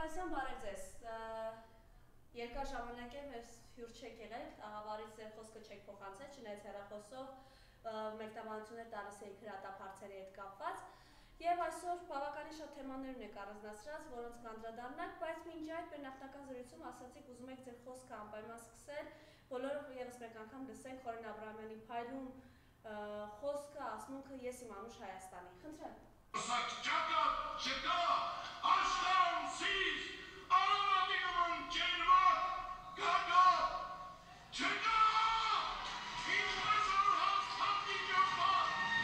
Ղուկասյան, բարև ձեզ։ Երկար ժամանակ է մեր հյուր չեք եղել, աղավարից ձեր խոսքը չեք փոխանցել, չնայած հեռախոսով մեկնաբանություններ տալիս էիք հրատապարծերի հետ կապված։ Եվ այսօր բավականին շատ թեմաներ ունենք առանձնացրած, որոնց կանդրադառնանք, բայց մինչ այդ մեր նախնական զրույցում ասացիք ուզում եք ձեր խոսքը անպայման սկսել, բոլորը ևս մեկ անգամ լսենք Խորեն Աբրահամյանի փայլուն խոսքը, ասմունքը ես իմ անուշ Հայաստանի։ Խնդրեմ։ Սակճակա չկա, աշխարհում սիր, արարատինում ջերմակ, գագա, չկա, ինչ մեսոր հասպատի ջոպա,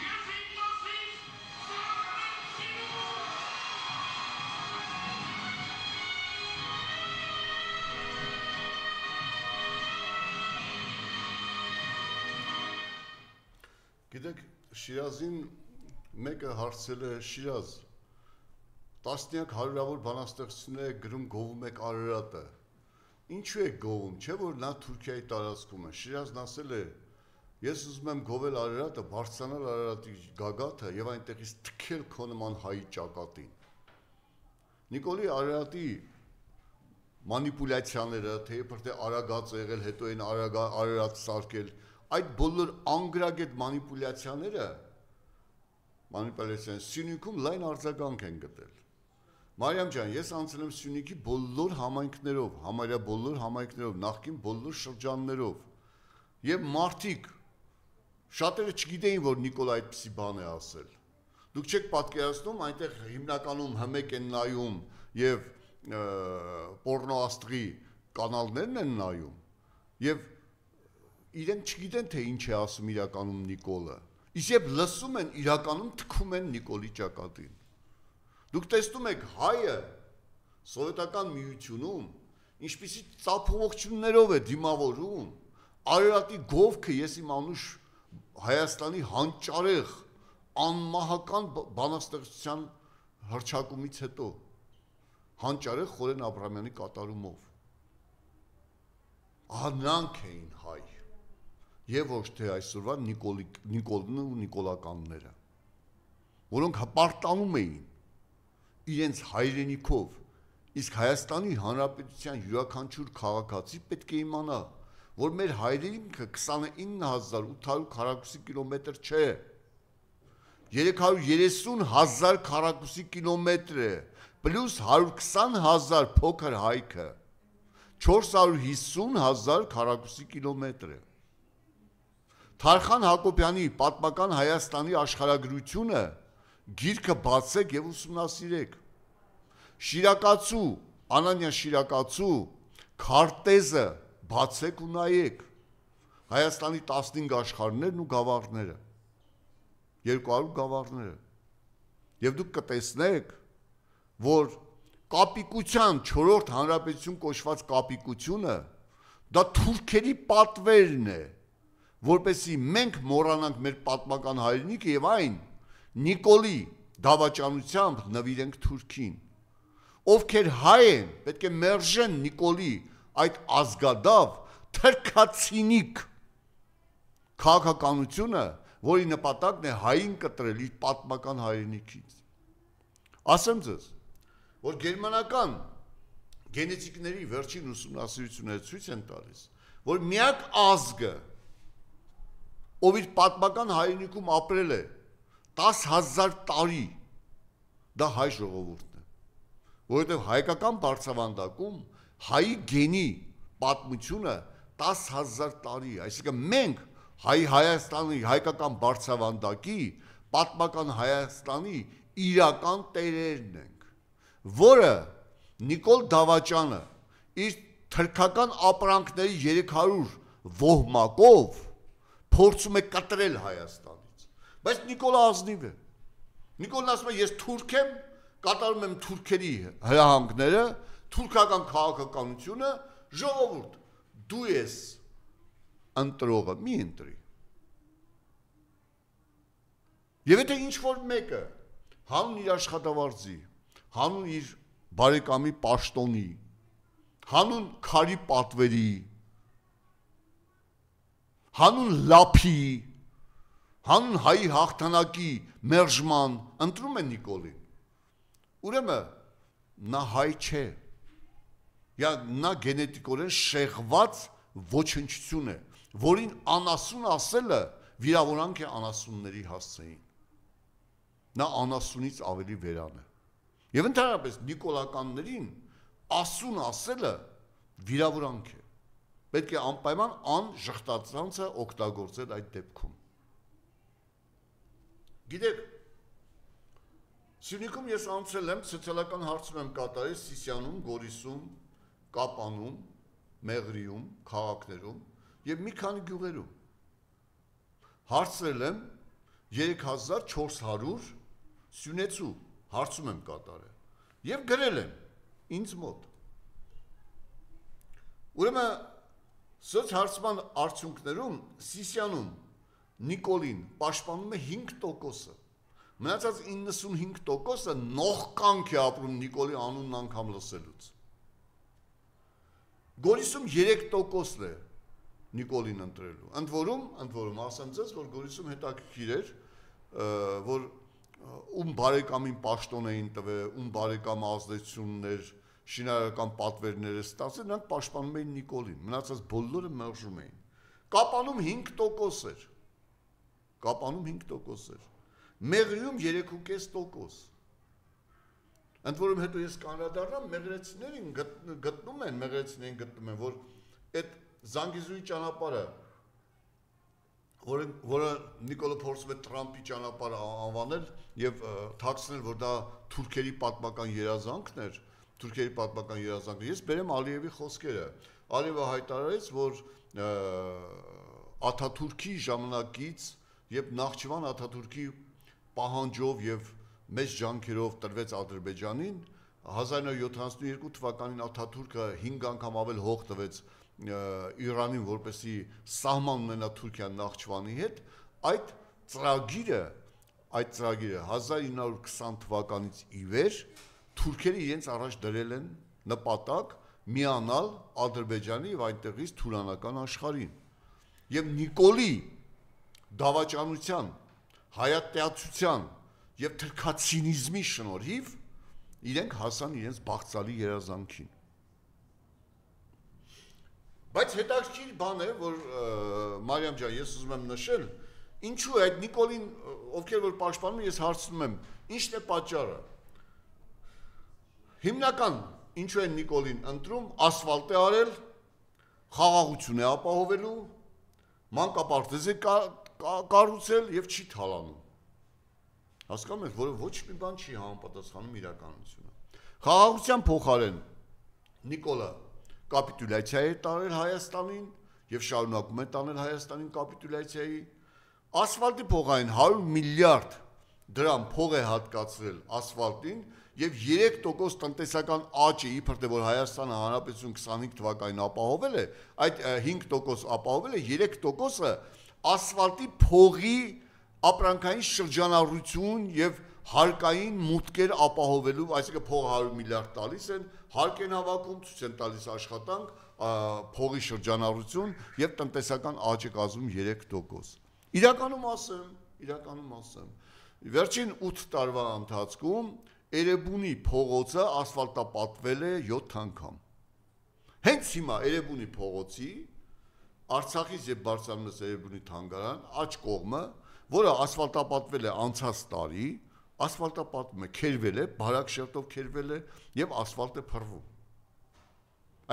ես իմ մասիս, սարմեն սիրում։ Գիտեք, Շիրազին մեկը հարցել է Շիրազ, տասնյակ հարյուրավոր բանաստեղծություններ եք գրում, գովում եք Արարատը, ինչու եք գովում, չէ որ նա Թուրքիայի տարածքում է, Շիրազն ասել է, ես ուզում եմ գովել Արարատը, բարձրանալ Արարատի գագաթը և այնտեղից թքել քո նման հայի ճակատին։ Նիկոլի Արարատի մանիպուլյացիաները, թե իբր թե արագած է եղել, հետո են Արարատ սարքել, այդ բոլոր անգրագետ մանիպուլյացիաները Սյունիքում լայն արձագանք են գտել։ Մարիամ ջան, ես անցել եմ Սյունիքի բոլոր համայնքներով, համարյա բոլոր համայնքներով, նախկին բոլոր շրջաններով, և մարդիկ, շատերը չգիտեին, որ Նիկոլը այդպիսի բան է ասել։ Դուք չեք պատկերացնում, այնտեղ հիմնականում հմեկ են նայում և պորնոաստղի կանալներն են նայում, և իրենք չգիտեն, թե ինչ է ասում իրականում Նիկոլը։ Իսկ երբ լսում են, իրականում թքում են Նիկոլի ճակատին։ Դուք տեսնում եք հայը սովետական միությունում, ինչպիսի ծափողություններով է դիմավորում, Արարատի գովքը ես իմ անուշ Հայաստանի հանճարեղ, անմահական բանաստեղծության հռչակումից հետո, հանճարեղ Խորեն Աբրահամյանի կատարումով։ Ահա նրանք էին հայ։ Եվ ոչ թե այսօրվա Նիկոլն ու նիկոլականները, որոնք հպարտանում էին իրենց հայրենիքով, իսկ Հայաստանի Հանրապետության յուրաքանչյուր քաղաքացի պետք է իմանա, որ մեր հայրենիքը 29800 քառակուսի կիլոմետր չէ, 330,000 քառակուսի կիլոմետր է, պլյուս 120,000 փոքր հայքը, 450,000 քառակուսի կիլոմետր է։ Թարխան Հակոբյանի պատմական Հայաստանի աշխարհագրությունը գիրքը բացեք և ուսումնասիրեք։ Շիրակացու, Անանյա Շիրակացու քարտեզը բացեք ու նայեք։ Հայաստանի 15 աշխարհներն ու գավառները, 200 գավառները։ Եվ դուք կտեսնեք, որ կապիկության 4-րդ հանրապետություն կոչված կապիկությունը դա թուրքերի պատվերն է, որպեսզի մենք մոռանանք մեր պատմական հայրենիքը և այն Նիկոլի դավաճանությամբ նվիրենք Թուրքին, ովքեր հայ են, պետք է մերժեն Նիկոլի այդ ազգադավ թրքացինիկ քաղաքականությունը, որի նպատակն է հային կտրել իր պատմական հայրենիքից։ Ասեմ ձեզ, որ գերմանական գենետիկների վերջին ուսումնասիրությունները ցույց են տալիս, որ միակ ազգը, ով իր պատմական հայրենիքում ապրել է 10,000 տարի, դա հայ ժողովուրդն է, որովհետև հայկական բարձրավանդակում հայի գենի պատմությունը 10,000 տարի, այսինքն մենք Հայաստանի հայկական բարձրավանդակի, պատմական Հայաստանի իրական տերերն ենք, որը Նիկոլ Դավաճանը իր թրքական ապրանքների 300 ոհմակով փորձում է կտրել Հայաստանից, բայց Նիկոլը ազնիվ է։ Նիկոլն ասում է, ես թուրք եմ, կատարում եմ թուրքերի հրահանգները, թուրքական քաղաքականությունը, ժողովուրդ, դու ես ընտրողը, մի ընտրի։ Եվ եթե ինչ-որ մեկը հանուն իր աշխատավարձի, հանուն իր բարեկամի պաշտոնի, հանուն քարի պատվերի, հանուն լափի, հանուն հայի հաղթանակի մերժման ընտրում են Նիկոլին, ուրեմն նա հայ չէ, նա գենետիկորեն շեղված ոչնչություն է, որին անասուն ասելը վիրավորանք է անասունների հասցեին։ Նա անասունից ավելի վերան է։ Եվ ընդհանրապես նիկոլականներին ասուն ասելը վիրավորանք է։ Պետք է անպայման անժխտացանցը օգտագործել այդ դեպքում։ Գիտեք, Սյունիքում ես անցել եմ, սոցիալական հարցում եմ կատարել Սիսիանում, Գորիսում, Կապանում, Մեղրիում, քաղաքներում եւ մի քանի գյուղերում։ Հարցրել եմ 3400 սյունեցու հարցում եմ կատարել եւ գրել եմ ինձ մոտ։ Ուրեմն սոցհարցման արդյունքներում Սիսիանում Նիկոլին պաշտպանում է 5%-ը։ Մնացած 95%-ը նողկանք է ապրում Նիկոլի անունն անգամ լսելուց։ Գորիսում 3% է Նիկոլին ընտրելու։ Ընդ որում, ասեմ ձեզ, որ Գորիսում հետաքրքիր էր, որ ում բարեկամին պաշտոն էին տվել, ում բարեկամը ազդեցություններ, շինարարական պատվերներ ստացել, նրանք պաշտպանում էին Նիկոլին, մնացած բոլորը մերժում էին։ Կապանում 5% էր։ Կապանում 5% էր։ Մեղրիում 3.5%։ Ընդ որում հետո ես կանրադառնամ, մեղրեցիներին գտնում են, որ այդ Զանգեզուրի ճանապարհը, որը Նիկոլը փորձում է Թրամփի ճանապարհը անվանել եւ թաքցնել, որ դա թուրքերի պատմական երազանքն էր, ես բերեմ Ալիևի խոսքերը։ Ալիևը հայտարարեց, որ Աթաթուրքի ժամանակից եւ Նախճիվան Աթաթուրքի պահանջով եւ մեծ ջանքերով տրվեց Ադրբեջանին 1972 թվականին Աթաթուրքը 5 անգամ ավել հող տվեց Իրանին, որպեսի սահման ունենա Թուրքիան Նախճիվանի հետ, այդ ծրագիրը 1920 թվականից ի վեր թուրքերը իրենց առաջ դրել են նպատակ միանալ Ադրբեջանի եւ այնտեղից թուրանական աշխարհին։ Եվ Նիկոլի դավաճանության, հայատյացության եւ թրքացինիզմի շնորհիվ իրենք հասան իրենց բաղձալի երազանքին։ Բայց հետաքրքիր բան է, որ Մարիամ ջան, ես ուզում եմ նշել, ինչու է այդ Նիկոլին, ովքեր որ պաշտպանում են, ես հարցնում եմ, ի՞նչն է պատճառը։ Հիմնական ինչու է Նիկոլին ընտրում, ասֆալտ է արել, խաղաղություն է ապահովելու, մանկապարտեզ է կառուցել եւ չի թալանում։ Հասկանում եք, որը ոչ մի բան չի համապատասխանում իրականությունը։ Խաղաղության փոխարեն Նիկոլը կապիտուլյացիա է տարել Հայաստանին եւ շարունակում է տանել Հայաստանին կապիտուլյացիայի, ասֆալտի փոխարեն 100 միլիարդ դրամ փող է հատկացրել ասֆալտին եւ 3% տնտեսական աճը իբր թե որ Հայաստանը Հանրապետություն 25 թվականին ապահովել է, այդ 5% ապահովել է, 3%-ը ասֆալտի փողի ապրանքային շրջանառություն եւ հարկային մուտքեր ապահովելու, այսինքն փողը 100 միլիարդ տալիս են, հարկ են հավաքում, ցույց են տալիս աշխատանք, փողի շրջանառություն եւ տնտեսական աճ է կազմում 3%։ Իրականում ասեմ, վերջին 8 տարվա ընթացքում Էրեբունի փողոցը ասֆալտապատվել է 7 անգամ։ Հենց հիմա Էրեբունի փողոցի Արցախից եւ բարձրանում Էրեբունի թանգարան աջ կողմը, որը ասֆալտապատվել է անցած տարի, ասֆալտապատում է, քերվել է, բարակ շերտով քերվել է եւ ասֆալտ է փռվում։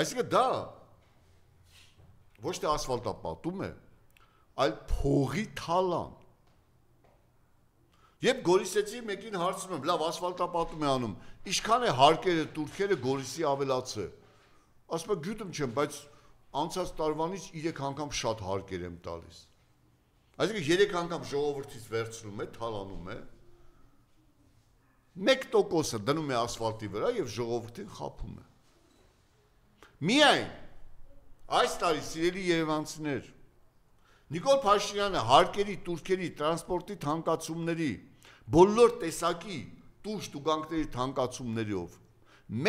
Այսինքն դա ոչ թե ասֆալտապատում է, այլ փողի թալան։ Երբ Գորիսեցի մեկին հարցնում եմ, լավ ասֆալտապատում է անում, ինչքան է հարկերը տուրքերը Գորիսի ավելացը։ Ասում եմ, գիտեմ չեմ, բայց անցած տարվանից 3 անգամ շատ հարկեր եմ տալիս։ Այսինքն 3 անգամ ժողովրդից վերցնում է, թալանում է, 1%-ը դնում է ասֆալտի վրա եւ ժողովրդին խափում է։ Միայն այս տարի սիրելի երևանցիներ, Նիկոլ Փաշինյանը հարկերի, տուրքերի, տրանսպորտի թանկացումների, բոլոր տեսակի տուժ-տուգանքների թանկացումներով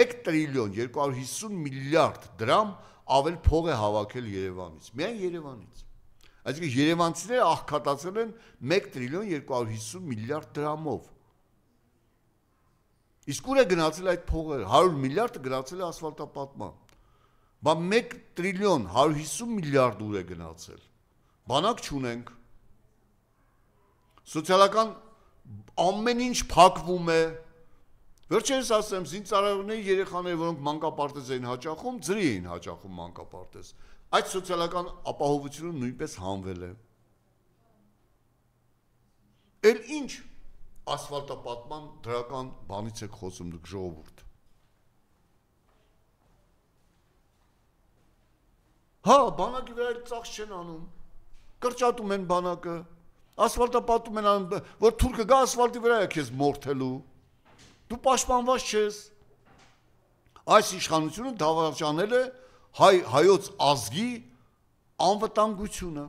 1 տրիլիոն 250 միլիարդ դրամ ավել փող է հավաքել Երևանից, միայն Երևանից։ Այսինքն երևանցիները աղքատացել են 1 տրիլիոն 250 միլիարդ դրամով։ Իսկ ուր է գնացել այդ փողերը, 100 միլիարդը գնացել է ասֆալտապատման։ բա 1 տրիլիոն 150 միլիարդ ուր է գնացել։ Բանակ չունենք։ Սոցիալական ամեն ինչ փակվում է։ Վերջերս ասեմ, զինծառայողների երեխաները, որոնք մանկապարտեզ էին հաճախում, ծրի էին հաճախում մանկապարտեզ։ Այդ սոցիալական ապահովությունը նույնպես հանվել է։ Էլ ինչ ասֆալտապատման դրական բանից եք խոսում դուք ժողովուրդ։ Հա, բանակի վրա ծախս չեն անում, կրճատում են բանակը, ասֆալտապատում են անում, որ թուրքը գա ասֆալտի վրա է քեզ մորթելու, դու պաշտպանված չես։ Այս իշխանությունը դավաճանել է հայոց ազգի անվտանգությունը,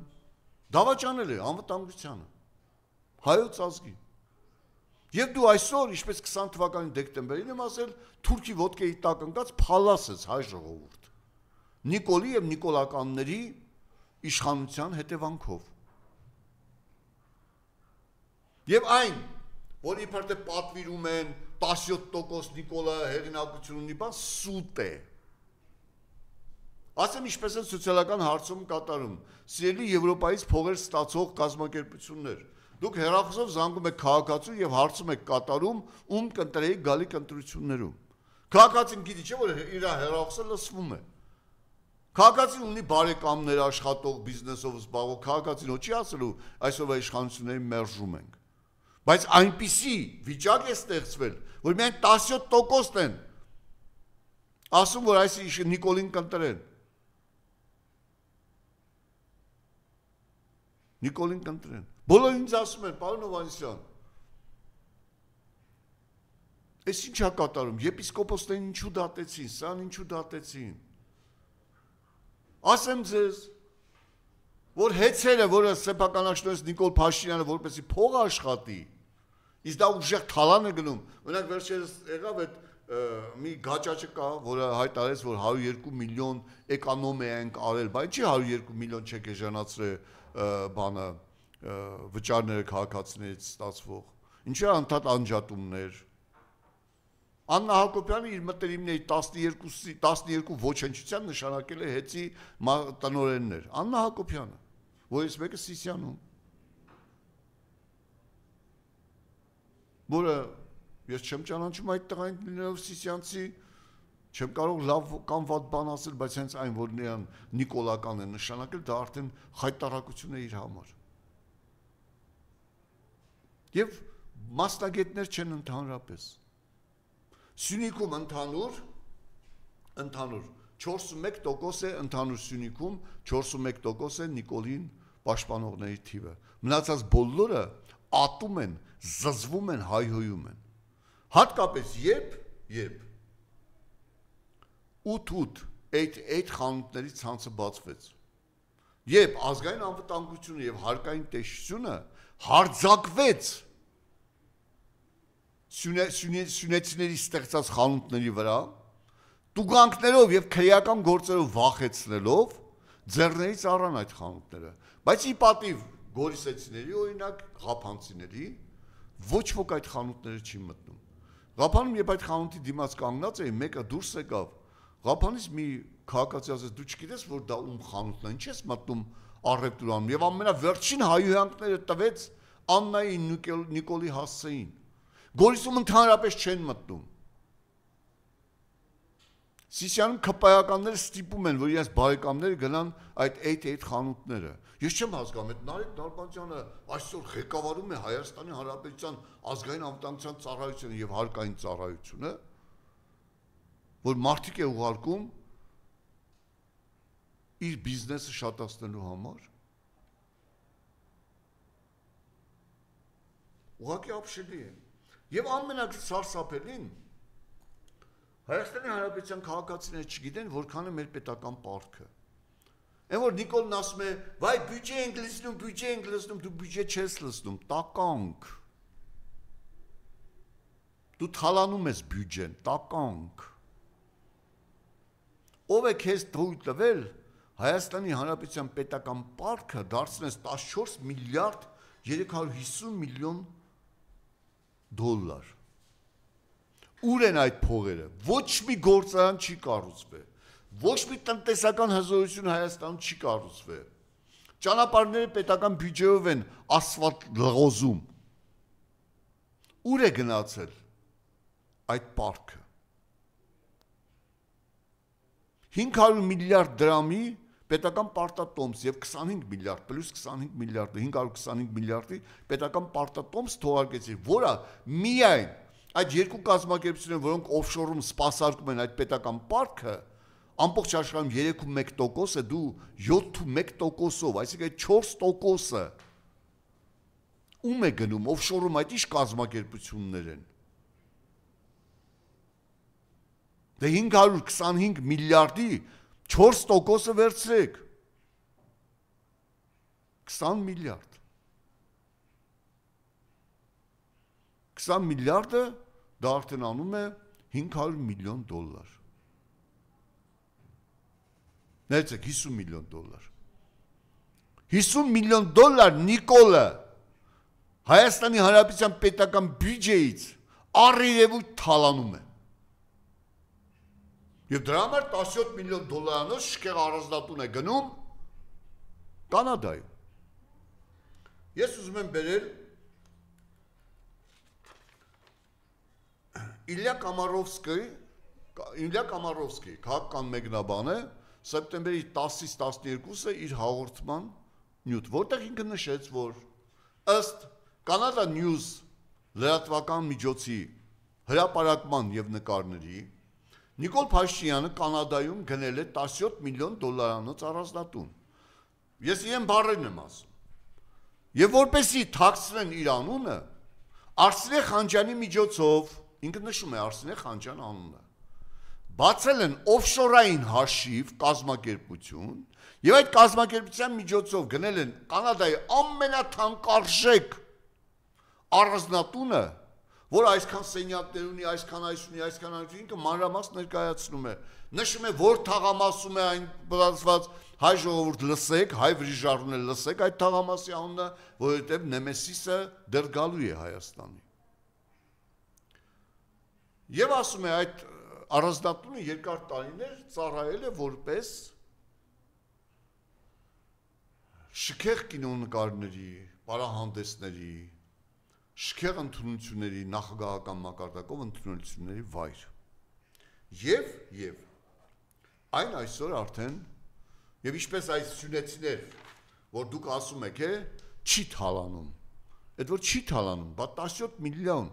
դավաճանել է անվտանգությանը, հայոց ազգի։ Եվ դու այսօր, ինչպես 20 թվականի դեկտեմբերին եմ ասել, թուրքի ոտքերի տակ ընկած փալաս ես հայ ժողովուրդ։ Նիկոլի եւ նիկոլականների իշխանության հետևանքով։ Եվ այն, որ իբր թե պատվիրում են 17% Նիկոլա հեղինակություն ունի, բան սուտ է։ Ասեմ ինչպես են սոցիալական հարցում կատարում, սիրելի Եվրոպայից փողեր ստացող կազմակերպություններ։ Դուք հեռախոսով զանգում եք քաղաքացու եւ հարցում եք կատարում, ում կընտրեիք գալիք ընտրություններում։ Քաղաքացին գիտի չէ, որ իր հեռախոսը լսվում է։ Քաղաքացին ունի բարեկամներ աշխատող բիզնեսով զբաղվող, քաղաքացին ոչ չի ասելու այսօրվա իշխանությունների մերժում ենք։ Բայց այնպիսի վիճակ է ստեղծվել, որ միայն 17% են ասում, որ այս Նիկոլին կընտրեն։ Նիկոլին կընտրեն։ Բոլորը ինձ ասում են, պարոն Հովհաննիսյան, այս ինչ է կատարում, եպիսկոպոսներին ինչու դատեցին, սրան ինչու դատեցին։ Ասեմ ձեզ, որ հեծերը, որը սեփականաշնորհեց Նիկոլ Փաշինյանը, որպեսզի փող աշխատի, իսկ դա ուժեղ թալան է գնում։ Օրինակ վերջերս եղավ այդ մի գաճաճը կա, որը հայտարարեց, որ 102 միլիոն էկոնոմիա ենք արել, բայց չի 102 միլիոն չեք էժանացրել բանը վճարները քաղաքացիներից ստացվող։ Ինչու է անդադ անջատումներ։ Աննա Հակոբյանը իր մտերիմների 12 ոչնչության նշանակել է հեծի տնօրեններ։ Աննա Հակոբյանը, որից մեկը Սիսիանում, որը ես չեմ ճանաչում այդ տղային լինելով Սիսիանցի, չեմ կարող լավ կամ վատ բան ասել, բայց հենց այն, որ նրան նիկոլական է նշանակել, դա արդեն խայտարակություն է իր համար։ Եվ մասնագետներ չեն ընդհանրապես։ Սյունիքում ընդհանուր 41% է ընդհանուր Սյունիքում, 41% է Նիկոլին պաշտպանողների թիվը։ Մնացած բոլորը ատում են, զզվում են, հայհոյում են։ Հատկապես երբ 8 այդ խանութների ցանցը բացվեց։ Երբ ազգային անվտանգությունը եւ հարկային տեսչությունը հարձակվեց սյունեցիների ստեղծած խանութների վրա, տուգանքներով եւ քրեական գործերով վախեցնելով ձեռներից առան այդ խանութները, բայց ի պատիվ գորիսեցիների, օրինակ ղափանցիների, ոչ ոք այդ խանութները չի մտնում։ Ղափանում երբ այդ խանութի դիմաց կանգնած էի, մեկը դուրս եկավ, Ղափանից մի քաղաքացի ասեց, դու չգիտես, որ դա ում խանութն է, ինչ ես մտնում առևտուրանում, եւ ամենավերջին հայհոյանքները տվեց Աննայի Նիկոլի հասցեին։ Գորիսում ընդհանրապես չեն մտնում։ Սիսիանում քպայականները ստիպում են, որ իրենց բարեկամները գնան այդ խանութները։ Ես չեմ հասկանում, այդ Նարեկ Նարբանդյանը այսօր ղեկավարում է Հայաստանի Հանրապետության ազգային անվտանգության ծառայությունը եւ հարկային ծառայությունը, որ մարդիկ է ուղարկում իր բիզնեսը շատացնելու համար։ Ուղղակի ապշելի է։ Եվ ամենասարսափելին Հայաստանի Հանրապետության քաղաքացիները չգիտեն, որքան է մեր պետական պարտքը։ Այն որ Նիկոլն ասում է, վայ բյուջե ենք լցնում, դու բյուջե չես լցնում, տականք։ Դու թալանում ես բյուջեն, տականք։ Ով է քեզ թույլ տվել Հայաստանի Հանրապետության պետական պարտքը դարձնես 14 միլիարդ 350 միլիոն դոլար։ Ուր են այդ փողերը։ Ոչ մի գործարան չի կառուցվել։ Ոչ մի տնտեսական հզորություն Հայաստանում չի կառուցվել։ Ճանապարհները պետական բյուջեով են ասֆալտ լղոզում։ Ուր է գնացել այդ պարկը։ 500 միլիարդ դրամի պետական պարտատոմս եւ 25 միլիարդ պլյուս 25 միլիարդը 525 միլիարդի պետական պարտատոմս թողարկեցի, որը միայն այդ երկու կազմակերպությունները, որոնք օֆշորում սպասարկում են այդ պետական պարկը, ամբողջ աշխարհում 3.1% է, դու 7.1%-ով, այսինքն 4%-ը ում է գնում օֆշորում այդ ինչ կազմակերպություններ են։ Դե 525 միլիարդի 4%-ը վերցրեք։ 20 միլիարդ։ 20 միլիարդը դա արդեն անում է 500 միլիոն դոլար։ Ներեցեք 50 միլիոն դոլար։ 50 միլիոն դոլար Նիկոլը Հայաստանի Հանրապետության պետական բյուջեից առերևույթ թալանում է։ Եվ դրա համար 17 միլիոն դոլարանոց շքեղ առանձնատուն է գնում Կանադայում։ Ես ուզում եմ բերել Իլյա Կամարովսկի քաղաքական մեկնաբանը սեպտեմբերի 10-ից 12-ը իր հաղորդման նյութ, որտեղ ինքը նշեց, որ ըստ Canada News լրատվական միջոցի հրապարակման եւ նկարների Նիկոլ Փաշինյանը Կանադայում գնել է 17 միլիոն դոլարանոց առանձնատուն։ Ես իրեն բառերն եմ ասում։ Եվ որպեսի թաքցնեն իր անունը, Արսենե Խանջյանի միջոցով, ինքը նշում է Արսենե Խանջյան անունը, բացել են օֆշորային հաշիվ կազմակերպություն, եւ այդ կազմակերպության միջոցով գնել են Կանադայի ամենաթանկարժեք առանձնատունը, որ այսքան սենյակներ ունի, այսքան այս ունի, այսքան այս ինքը մանրամաս ներկայացնում է, նշում է, որ թաղամասում է այն բացված հայ ժողովուրդ լսեք, հայ վրիժառուներ լսեք այդ թաղամասի անունը, որովհետև Նեմեսիսը դեռ գալու է Հայաստանի։ Եվ ասում է այդ առանձնատունը երկար տարիներ ծառայել է որպես շքեղ կինոնկարների, պարահանդեսների, շքեղ ընդունությունների, նախագահական մակարդակով ընդունությունների վայր։ Եվ այն այսօր արդեն, եւ ինչպես այս սյունեցիներ, որ դուք ասում եք, չի թալանում, այդ որ չի թալանում, բա 17 միլիոն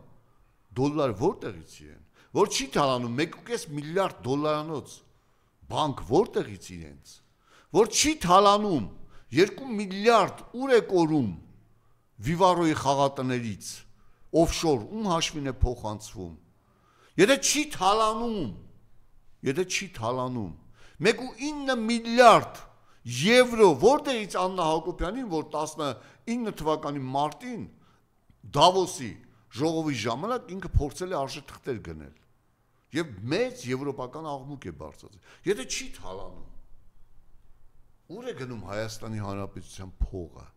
դոլար որտեղից են, որ չի թալանում 1.5 միլիարդ դոլարանոց բանկ որտեղից իրենց, որ չի թալանում 2 միլիարդ ուր է կորում Վիվարոյի խաղատներից, օֆշոր, ում հաշվին է փոխանցվում, եթե չի թալանում, 1.9 միլիարդ եվրո, որտեղից Աննա Հակոբյանին, որ 19 թվականի մարտին Դավոսի ժողովի ժամանակ ինքը փորձել է արժեթղթեր գնել, եւ մեծ եվրոպական աղմուկ է բարձրացել, եթե չի թալանում, ուր է գնում Հայաստանի Հանրապետության փողը,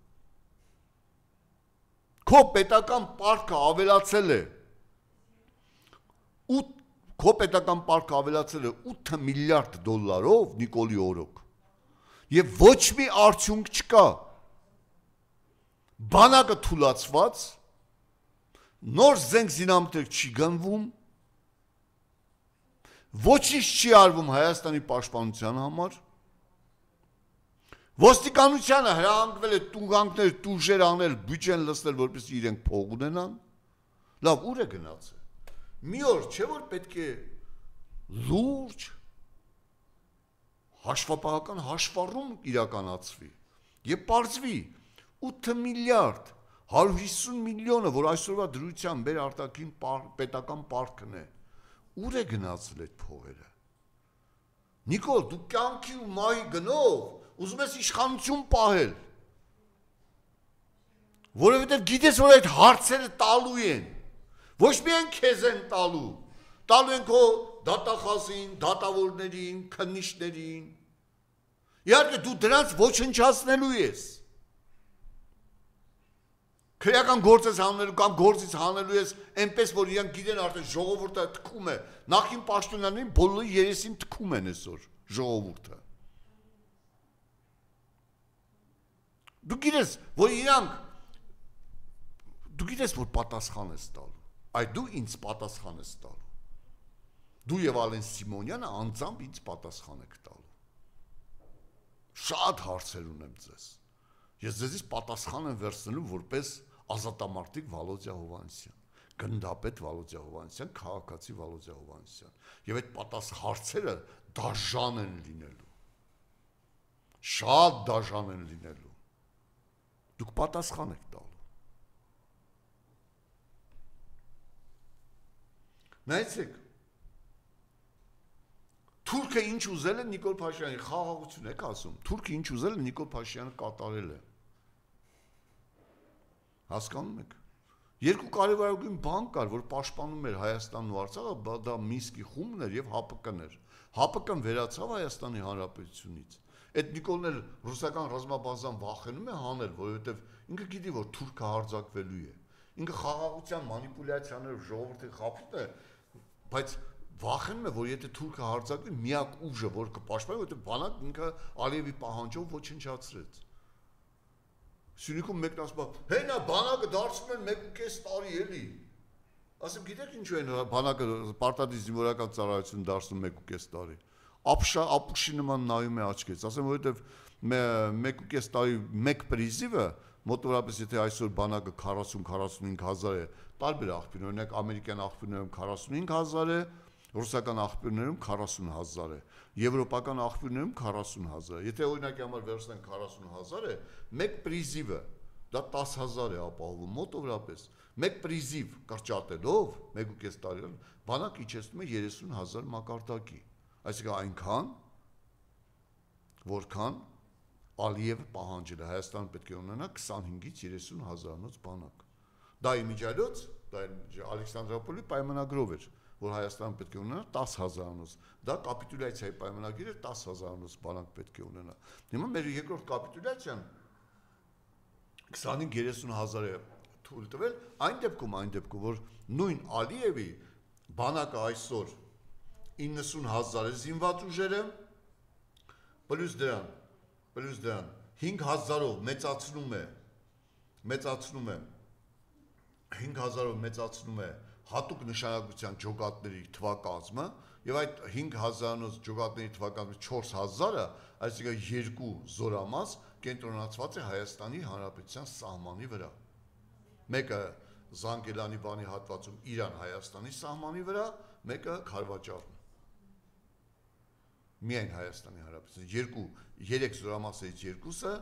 Քո պետական պարկը ավելացել է 8 միլիարդ դոլարով Նիկոլի օրոք եւ ոչ մի արդյունք չկա բանակը թուլացված նոր զենք զինամթերք չի գնվում ոչինչ չի արվում Հայաստանի պաշտպանության համար Ոստիկանությանը հրահանգվել է տուգանքներ, տուժեր անել, բյուջեն լցնել, որպես իրենք փող ունենան։ Լավ, ուր է գնացել։ Մի օր չէ որ պետք է լուրջ հաշվապահական հաշվառում իրականացվի եւ պարզվի 8 միլիարդ 150 միլիոնը, որ այսօրվա դրությամբ մեր արտաքին պետական պարկն է։ Ուր է գնացել այդ փողերը։ Նիկոլ, դու կյանքի ու մահի գնով ուզում ես իշխանություն պահել, որովհետև գիտես, որ այդ հարցերը տալու են, ոչ միայն քեզ են տալու են քո դատախազին, դատավորներին, քննիչներին, իհարկե դու դրանց ոչնչացնելու ես, քրեական գործ ես հանելու կամ գործից հանելու ես, այնպես որ իրանք գիտեն արդեն ժողովուրդը թքում է, նախին պաշտոնյաներին բոլորի երեսին թքում են այսօր, ժողովուրդը։ Դու գիտես, որ իրանք դու գիտես, որ պատասխան ես տալու։ Այ դու ինձ պատասխան ես տալու։ Դու եւ Ալեն Սիմոնյանը անձամբ ինձ պատասխան եք տալու։ Շատ հարցեր ունեմ ձեզ։ Ես ձեզից պատասխան եմ վերցնելու որպես ազատամարտիկ Վալոդյա Հովհաննիսյան, գնդապետ Վալոդյա Հովհաննիսյան, քաղաքացի Վալոդյա Հովհաննիսյան։ Եվ այդ հարցերը դաժան են լինելու։ Շատ դաժան են լինելու։ Դուք պատասխան եք տալու։ Նայեցեք, Թուրքը ինչ ուզել է Նիկոլ Փաշինյանի խաղաղություն եք ասում, Թուրքը ինչ ուզել է Նիկոլ Փաշինյանը կատարել է։ Հասկանում եք։ Երկու կարևորագույն բան կար, որ պաշտպանում էր Հայաստանն ու Արցախը, դա Մինսկի խումբն էր եւ ՀԱՊԿ-ն էր։ ՀԱՊԿ-ն վերացավ Հայաստանի Հանրապետությունից։ Այդ Նիկոլն էլ ռուսական ռազմաբազան վախենում է հանել, որովհետեւ ինքը գիտի, որ Թուրքը հարձակվելու է։ Ինքը խաղաղության մանիպուլյացիաներով ժողովրդի խափում է, բայց վախենում է, որ եթե Թուրքը հարձակվի, միակ ուժը, որ կպաշտպանի, որովհետեւ բանակ ինքը Ալիևի պահանջով ոչնչացրեց։ Սյունիքում մեկն ասում է, հենա բանակը դարձնում են 1.5 տարի էլի։ Ասեմ, գիտեք ինչու են բանակը պարտադիր զինվորական ծառայություն դարձնում 1.5 տարի։ Ապուշի նման նայում է աչքից, ասեմ, որովհետեւ 1.5 տարի մեկ պրիզիվը մոտավորապես եթե այսօր բանակը 40-45 հազար է, տարբեր աղբյուրներ, օրինակ ամերիկյան աղբյուրներում 45 հազար է, ռուսական աղբյուրներում 40 հազար է, եվրոպական աղբյուրներում 40 հազար է։ Եթե օրինակի համար վերցնենք 40 հազար է, մեկ պրիզիվը դա 10 հազար է ապահովում մոտավորապես։ Մեկ պրիզիվ կրճատելով 1.5 տարի բանակ իջեցնում է 30 հազար մակարդակի։ Այսինքն այնքան, որքան Ալիևը պահանջել է, Հայաստանը պետք է ունենա 25-ից 30 հազարանոց բանակ։ Դա իմիջիալոց, դա Ալեքսանդրոպոլի պայմանագրով էր, որ Հայաստանը պետք է ունենա 10 հազարանոց։ Դա կապիտուլյացիայի պայմանագիր էր 10 հազարանոց բանակ պետք է ունենա։ Հիմա մեր երկրորդ կապիտուլյացիան 25-30 հազար է թույլ տվել, այն դեպքում, որ նույն Ալիևի բանակը այսօր 90 հազար է զինված ուժերը, պլյուս դրան 5,000-ով մեծացնում է 5,000-ով մեծացնում է հատուկ նշանակության ջոկատների թվակազմը եւ այդ 5,000-անոց ջոկատների թվակազմից 4,000-ը, այսինքն 2 զորամաս կենտրոնացված է Հայաստանի Հանրապետության սահմանի վրա։ Մեկը Զանգելանի բանի հատվածում Իրան-Հայաստանի սահմանի վրա, մեկը Քարվաճառում։ Միայն Հայաստանի Հանրապետության 3 զորամասից 2-ը,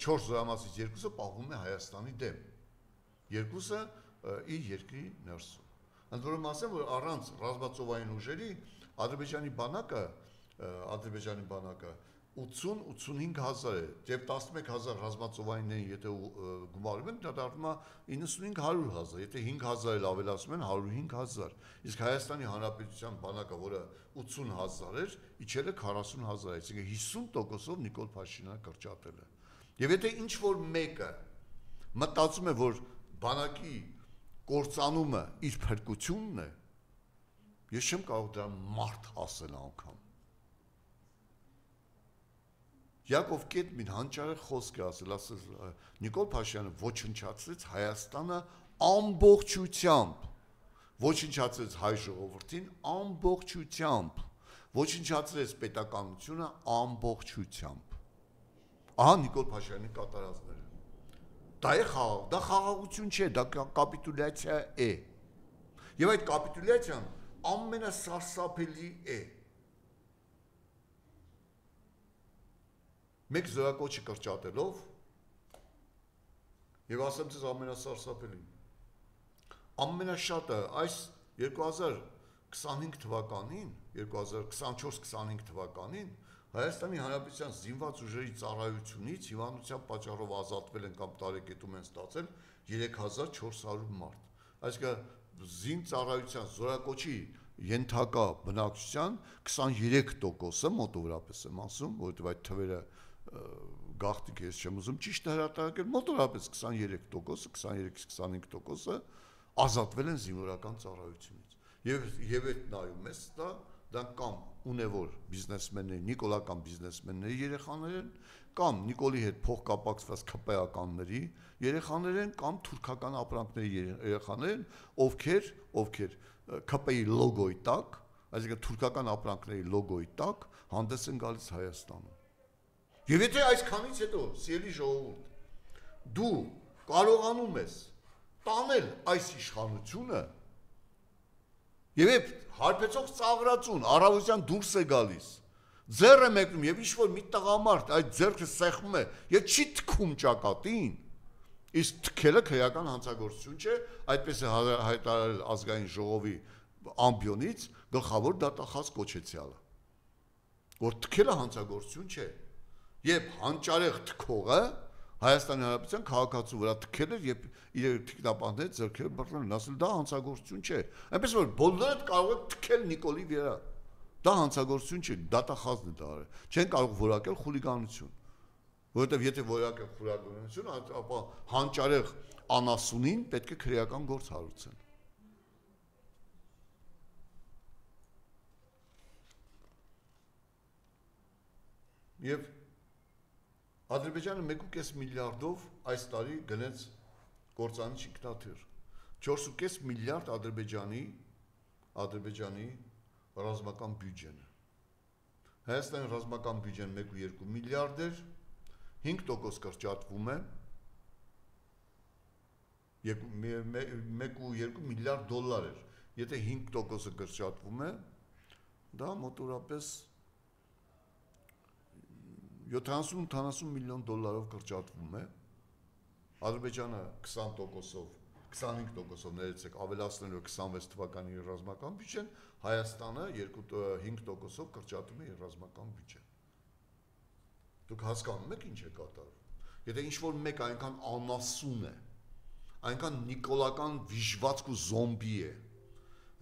4 զորամասից 2-ը պահվում է Հայաստանի դեմ։ 2-ը իր երկրի ներսում։ Ընդ որում ասեմ, որ առանց ռազմածովային ուժերի Ադրբեջանի բանակը 80-85 հազար է, եւ 11 հազար ռազմածովայիններին եթե գումարում են, դա դառնում է 95-100 հազար, եթե 5 հազար էլ ավելացնում են 105 հազար, իսկ Հայաստանի Հանրապետության բանակը, որը 80 հազար էր, իջել է 40 հազար, այսինքն 50%-ով Նիկոլ Փաշինյանը կրճատել է։ Եվ եթե ինչ-որ մեկը մտածում է, որ բանակի կործանումը իր փրկությունն է, ես չեմ կարող դրա մարդ ասել անգամ։ Յակով Կետմին հանճարեղ խոսք է ասել, Նիկոլ Փաշինյանը ոչնչացրեց Հայաստանը ամբողջությամբ, ոչնչացրեց հայ ժողովրդին ամբողջությամբ, ոչնչացրեց պետականությունը ամբողջությամբ։ Ահա Նիկոլ Փաշինյանի կատարածները։ Դա խաղաղություն չէ, դա կապիտուլյացիա է։ Եվ այդ կապիտուլյացիան ամենասարսափելի է։ Մեկ զորակոչի կրճատելով եւ ասեմ ձեզ ամենասարսափելին։ Ամենաշատը այս 2025 թվականին, 2024-25 թվականին Հայաստանի Հանրապետության զինված ուժերի ծառայությունից հիվանդության պատճառով ազատվել են կամ տարեկետում են ստացել 3400 մարդ։ Այսինքն զին ծառայության զորակոչի ենթակա բնակչության 23%-ը մոտավորապես եմ ասում, որովհետև այդ թվերը գաղտնիք ես չեմ ուզում ճիշտ հրատարակել, մոտավորապես 23%, 23-25%-ը ազատվել են զինվորական ծառայությունից։ Եվ այդ նայում ես, դրանք կամ ունևոր բիզնեսմեններ, նիկոլական բիզնեսմենների երեխաներ են, կամ Նիկոլի հետ փոխկապակցված ԿՊԱ-կանների երեխաներ են, կամ թուրքական ապրանքների երեխաներ են, ովքեր ԿՊ-ի լոգոյի տակ, այսինքն թուրքական ապրանքների լոգոյի տակ հանդես են գալիս Հայաստանում։ Եվ եթե այսքանից հետո, սիրելի ժողովուրդ, դու կարողանում ես տանել այս իշխանությունը, եւ երբ հարբեցող ծաղրածուն առավոտյան դուրս է գալիս, ձեռը մեկնում եւ ինչ-որ մի տղամարդ այդ ձեռքը սեղմում է եւ չի թքում ճակատին, իսկ թքելը քրեական հանցագործություն չէ, այդպես է հայտարարել ազգային ժողովի ամբիոնից գլխավոր դատախազ կոչեցյալը, որ թքելը հանցագործություն չէ, եւ հանճարեղ թքողը Հայաստանի Հանրապետության քաղաքացու վրա թքել էր եւ իր թիկնապանները ձեռքերը բռնել, ասել դա հանցագործություն չէ, այնպես որ բոլորը կարող են թքել Նիկոլի վրա, դա հանցագործություն չէ, դատախազն է դա արել, չեն կարող որակել խուլիգանություն, որովհետեւ եթե որակել խուլիգանություն, ապա հանճարեղ անասունին պետք է քրեական գործ հարուցեն։ Եվ Ադրբեջանը 1.5 միլիարդով այս տարի գնեց կործանիչ ինքնաթիռ, 4.5 միլիարդ Ադրբեջանի ռազմական բյուջեն է։ Հայաստանի ռազմական բյուջեն 1.2 միլիարդ էր, 5% կրճատվում է, 1.2 միլիարդ դոլար էր, եթե 5%-ը կրճատվում է, դա մոտորապես 70-80 միլիոն դոլարով կրճատվում է, Ադրբեջանը 20%-ով, 25%-ով ներեցեք ավելացնելով 26 թվականի ռազմական բյուջեն, Հայաստանը 5%-ով կրճատում է իր ռազմական բյուջեն։ Դուք հասկանում եք ինչ է կատարվում։ Եթե ինչ-որ մեկ այնքան անասուն է, այնքան նիկոլական վիժվածք ու զոմբի է,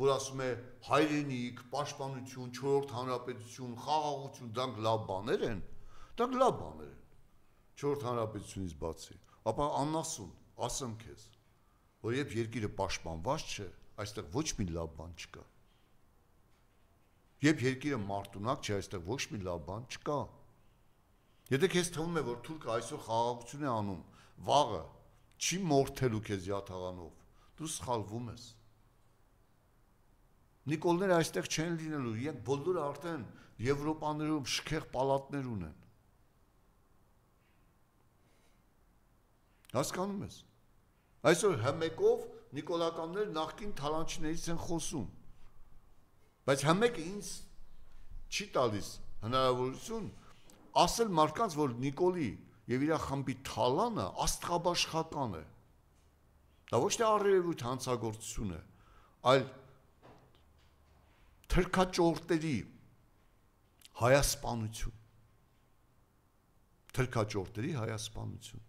որ ասում է հայրենիք, պաշտպանություն, 4-րդ հանրապետություն, խաղաղություն, դրանք լավ բաներ են, 4-րդ հանրապետությունից բացի, ապա անասուն, ասեմ քեզ, որ երբ երկիրը պաշտպանված չէ, այստեղ ոչ մի լավ բան չկա։ Երբ երկիրը մարտունակ չէ, այստեղ ոչ մի լավ բան չկա։ Եթե քեզ թվում է, որ թուրքը այսօր խաղաղություն է անում, վաղը չի մորթելու քեզ յաթաղանով, դու սխալվում ես։ Նիկոլները այստեղ չեն լինելու, իրենք բոլորը արդեն Եվրոպաներում շքեղ պալատներ ունեն։ Հասկանում ես։ Այսօր հմեկով նիկոլականներ նախկին թալանչներից են խոսում։ Բայց հմեկը ինձ չի տալիս հնարավորություն ասել մարդկանց, որ Նիկոլի եւ իր խմբի թալանը աստղաբաշխական է։ Դա ոչ թե առերևույթ հանցագործություն է, այլ թրքաճորտերի հայասպանություն։ Թրքաճորտերի հայասպանություն։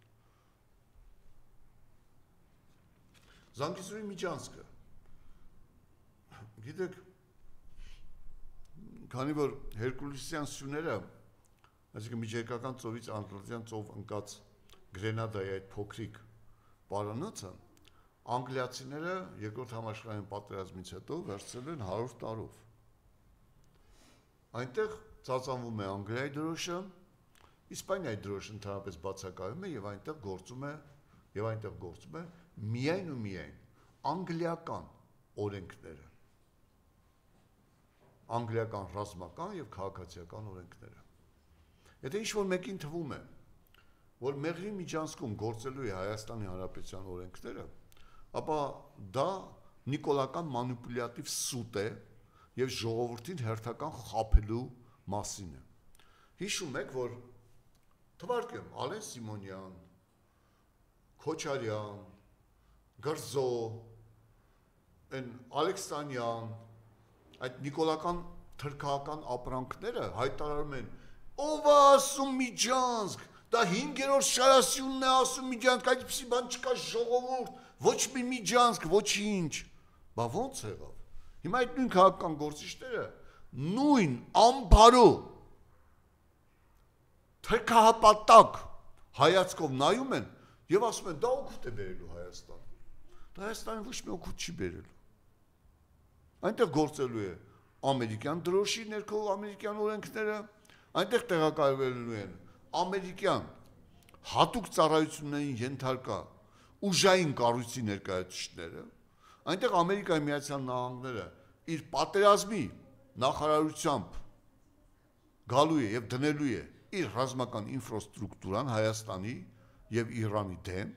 Զանգիզուրի միջանցքը։ Գիտեք, քանի որ Հերկուլիսյան սյուները, այսինքն միջերկրական ծովից Ատլանտյան ծով ընկած Գրենադայի այդ փոքրիկ պարանոցը, անգլիացիները երկրորդ համաշխարհային պատերազմից հետո վերցրել են 100 տարով։ Այնտեղ ծածանվում է Անգլիայի դրոշը, Իսպանիայի դրոշը ընդհանրապես բացակայում է եւ այնտեղ գործում է միայն ու միայն անգլիական օրենքները, անգլիական ռազմական եւ քաղաքացիական օրենքները։ Եթե ինչ-որ մեկին թվում է, որ Մեղրի միջանցքում գործելու է Հայաստանի Հանրապետության օրենքները, ապա դա նիկոլական մանիպուլյատիվ սուտ է եւ ժողովրդին հերթական խաբելու մասին է։ Հիշում եք, որ թվարկեմ Ալեն Սիմոնյան, Քոչարյան, Գրզո, Ալեքսանյան, այդ նիկոլական թրքական ապրանքները հայտարարում են, ով է ասում Միջանցք, դա 5-րդ շարասյունն է ասում Միջանցք, այդպիսի բան չկա ժողովուրդ, ոչ մի Միջանցք, ոչինչ։ Բա ո՞նց եղավ։ Հիմա այդ նույն քաղաքական գործիչները նույն ամբարո թրքահապատակ հայացքով նայում են եւ ասում են դա օգուտ է բերելու Հայաստան։ Դա Հայաստանը ոչ մի օգուտ չի բերելու։ Այնտեղ գործելու է ամերիկյան դրոշի ներքո ամերիկյան օրենքները, այնտեղ տեղակայվելու են ամերիկյան հատուկ ծառայություններին ենթարկա ուժային կառույցի ներկայացուցիչները, այնտեղ Ամերիկայի Միացյալ Նահանգները իր պատերազմի նախարարությամբ գալու է եւ դնելու է իր ռազմական ինֆրաստրուկտուրան Հայաստանի եւ Իրանի դեմ,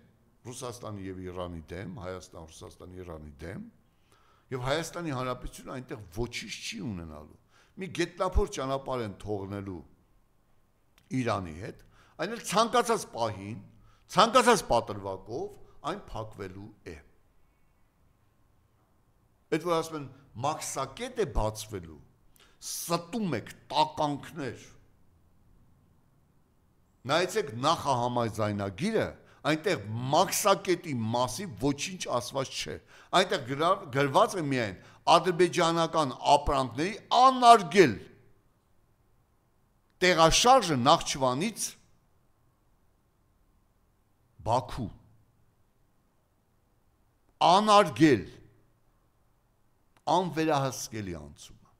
Ռուսաստանի եւ Իրանի դեմ, Հայաստան, Ռուսաստան, Իրանի դեմ, եւ Հայաստանի Հանրապետությունը այնտեղ ոչինչ չի ունենալու։ Մի գետնափոր ճանապարհ են թողնելու Իրանի հետ, այն էլ ցանկացած պահին, ցանկացած պատրվակով այն փակվելու է։ Այդ որ ասում են մաքսակետ է բացվելու, ստում եք տականքներ։ Նայեցեք նախահամաձայնագիրը, այնտեղ մաքսակետի մասի ոչինչ ասված չէ։ Այնտեղ գրված է միայն ադրբեջանական ապրանքների անարգել տեղաշարժը Նախճիվանից Բաքու։ Անարգել, անվերահսկելի անցումը։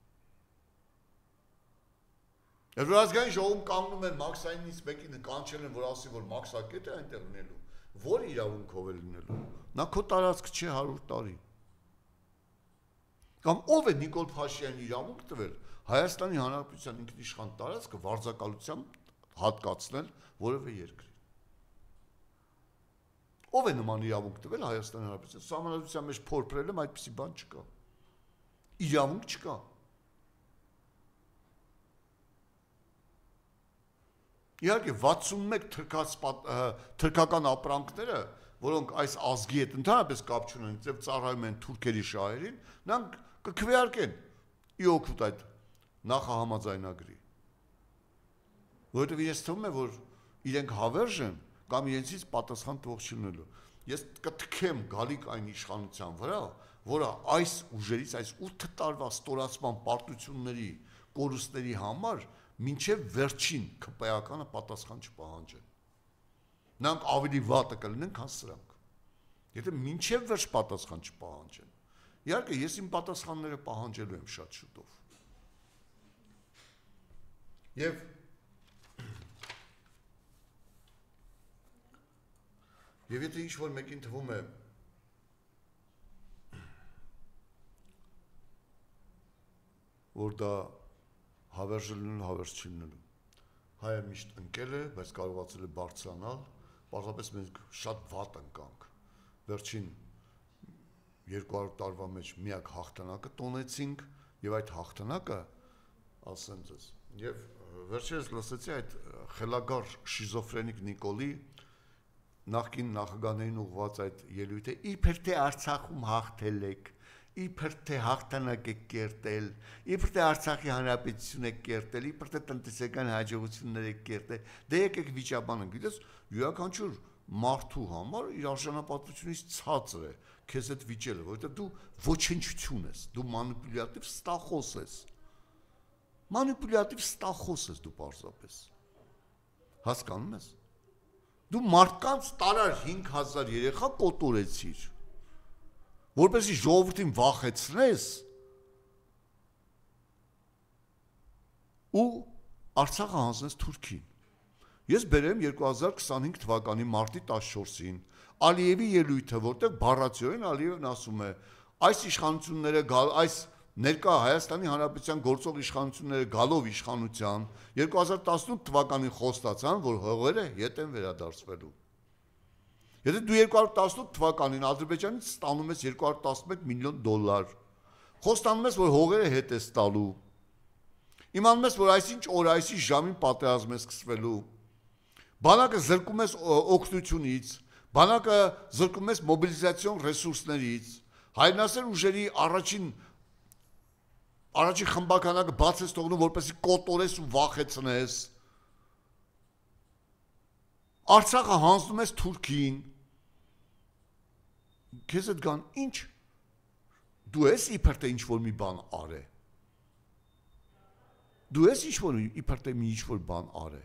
Եվ որ ազգային ժողովում կանգնում են Մաքսայինից մեկին կանչել են, որ ասի, որ մաքսակետ է այնտեղ լինելու, որ իրավունքով է լինելու, նա քո տարածք չէ 100 տարի։ Կամ ով է Նիկոլ Փաշինյանին իրավունք տվել Հայաստանի Հանրապետության ինքնիշխան տարածքը վարձակալությամբ հատկացնել որևէ երկրի։ Ով է նման իրավունք տվել Հայաստանի Հանրապետության սահմանադրության մեջ փորփրել եմ այդպիսի բան չկա։ Իրավունք չկա։ Իհարկե 61 թրքական ապրանքները, որոնք այս ազգի հետ ընդհանրապես կապ չունեն, եւ ծառայում են թուրքերի շահերին, նրանք կքվեարկեն ի օգուտ այդ նախահամաձայնագրի։ Որովհետեւ ես թվում է, որ իրենք հավերժ են կամ իրենցից պատասխան տվող չլինելու։ Ես կթքեմ գալիք այն իշխանության վրա, որը այս ուժերից, այս 8 տարվա ստորացման պարտությունների կորուստների համար մինչև վերջին քպայականը պատասխան չպահանջեն։ Նրանք ավելի վատը կլինեն, քան սրանք։ Եթե մինչև վերջ պատասխան չպահանջեն։ Իհարկե, ես իմ պատասխանները պահանջելու եմ շատ շուտով։ Եվ եթե ինչ-որ մեկին թվում է, որ դա հավերժ լինելու, հավերժ չի լինելու։ Հայը միշտ ընկել է, բայց կարողացել է բարձրանալ, պարզապես մենք շատ վատ ընկանք։ Վերջին 200 տարվա մեջ միակ հաղթանակը տոնեցինք, եւ այդ հաղթանակը, ասեմ ձեզ, եւ վերջերս լսեցի այդ խելագար շիզոֆրենիկ Նիկոլի նախկին նախագահներին ուղղված այդ ելույթը, իբր թե Արցախում հաղթել եք, իբր թե հաղթանակ եք կերտել, իբր թե Արցախի հանրապետություն եք կերտել, իբր թե տնտեսական հաջողություններ եք կերտել, դե եկեք վիճաբանենք, գիտես, յուրաքանչյուր մարդու համար իր արժանապատվությունից ցածր է քեզ այդ վիճելը, որովհետև դու ոչնչություն ես, դու մանիպուլյատիվ ստախոս ես։ Մանիպուլյատիվ ստախոս ես դու պարզապես։ Հասկանում ես։ Դու մարդկանց տարար 5000 երեխա կոտորեցիր, որպեսզի ժողովրդին վախեցնես ու Արցախը հանձնես Թուրքին։ Ես բերեմ 2025 թվականի մարտի 14-ին Ալիևի ելույթը, որտեղ բառացիորեն Ալիևն ասում է, այս իշխանությունները այս ներկա Հայաստանի Հանրապետության գործող իշխանությունները գալով իշխանության 2018 թվականին խոստացան, որ հողերը ետ են վերադարձվելու։ Եթե դու 2018 թվականին Ադրբեջանից ստանում ես 211 միլիոն դոլար, խոստանում ես, որ հողերը հետ ես տալու, իմանում ես, որ այսինչ օր այսի ժամին պատերազմ է սկսվելու, բանակը զրկում ես օգնությունից, բանակը զրկում ես մոբիլիզացիոն ռեսուրսներից, հայրենասեր ուժերի առաջին խմբականակը բաց ես թողնում, որպեսզի կոտորես ու վախեցնես, Արցախը հանձնում ես Թուրքին, քեզ այդ գան ինչ, դու ես իբր թե ինչ-որ մի բան արե, դու ես իբր թե մի ինչ-որ բան արե,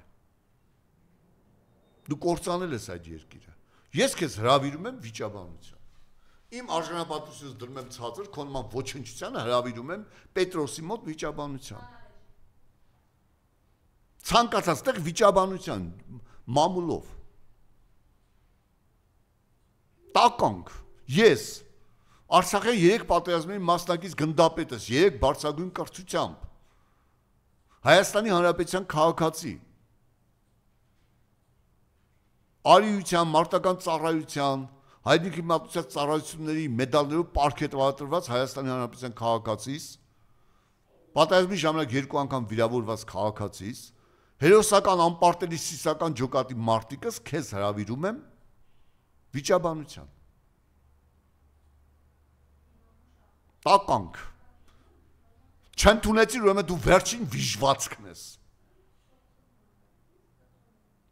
դու կործանել ես այդ երկիրը, ես քեզ հրավիրում եմ վիճաբանության, Իմ արժանապատվությունս դրում եմ ցածր, քո նման ոչնչությանը հրավիրում եմ Պետրոսի մոտ վիճաբանության։ Ցանկացած տեղ վիճաբանության մամուլով։ Տականք, ես Արցախի 3 պատերազմների մասնակից գնդապետս, 3 բարձրագույն կրթությամբ, Հայաստանի Հանրապետության քաղաքացի, արիության, մարտական ծառայության, հայրենիքի մատուցած ծառայությունների մեդալներով պարգևատրված Հայաստանի Հանրապետության քաղաքացիս, պատերազմի ժամանակ 2 անգամ վիրավորված քաղաքացիս, հերոսական անպարտելի սիսական ջոկատի մարտիկս քեզ հրավիրում եմ վիճաբանության։ Տականք։ Չընդունեցիր, ուրեմն դու վերջին վիժվածքն ես։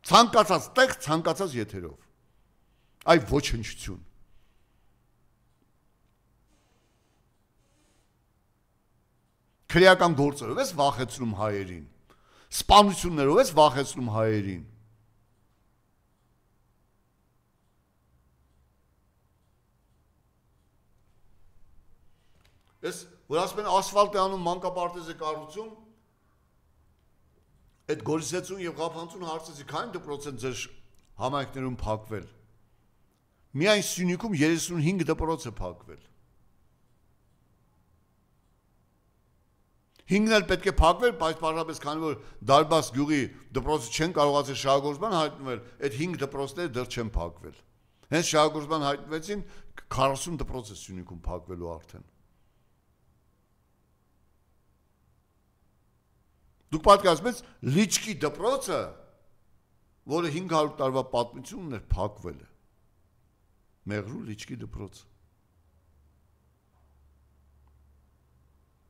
Ցանկացած տեղ, ցանկացած եթերով։ Այ ոչնչություն։ Քրեական գործերով ես վախեցնում հայերին։ Սպանություններով ես վախեցնում հայերին։ Ես որ ասում են ասֆալտ է անում մանկապարտեզ է կառուցում, այդ Գորիսեցուն եւ Ղափանցուն հարցեցի, քանի դպրոց ձեր համայնքներում փակվել։ Միայն Սյունիքում 35 դպրոց է փակվել։ 5-ն էլ պետք է փակվել, բայց պարզապես քանի որ Դարբաս գյուղի դպրոցը չեն կարողացել շահագործման հայտնվել, այդ 5 դպրոցները դեռ չեն փակվել։ Հենց շահագործման հայտնվեցին 40 դպրոց է Սյունիքում փակվելու արդեն։ Դուք պատկերացնում եք Լիճկի դպրոցը, որը 500 տարվա պատմություն ուներ, փակվել է։ Մեղրու Լիճկի դպրոցը։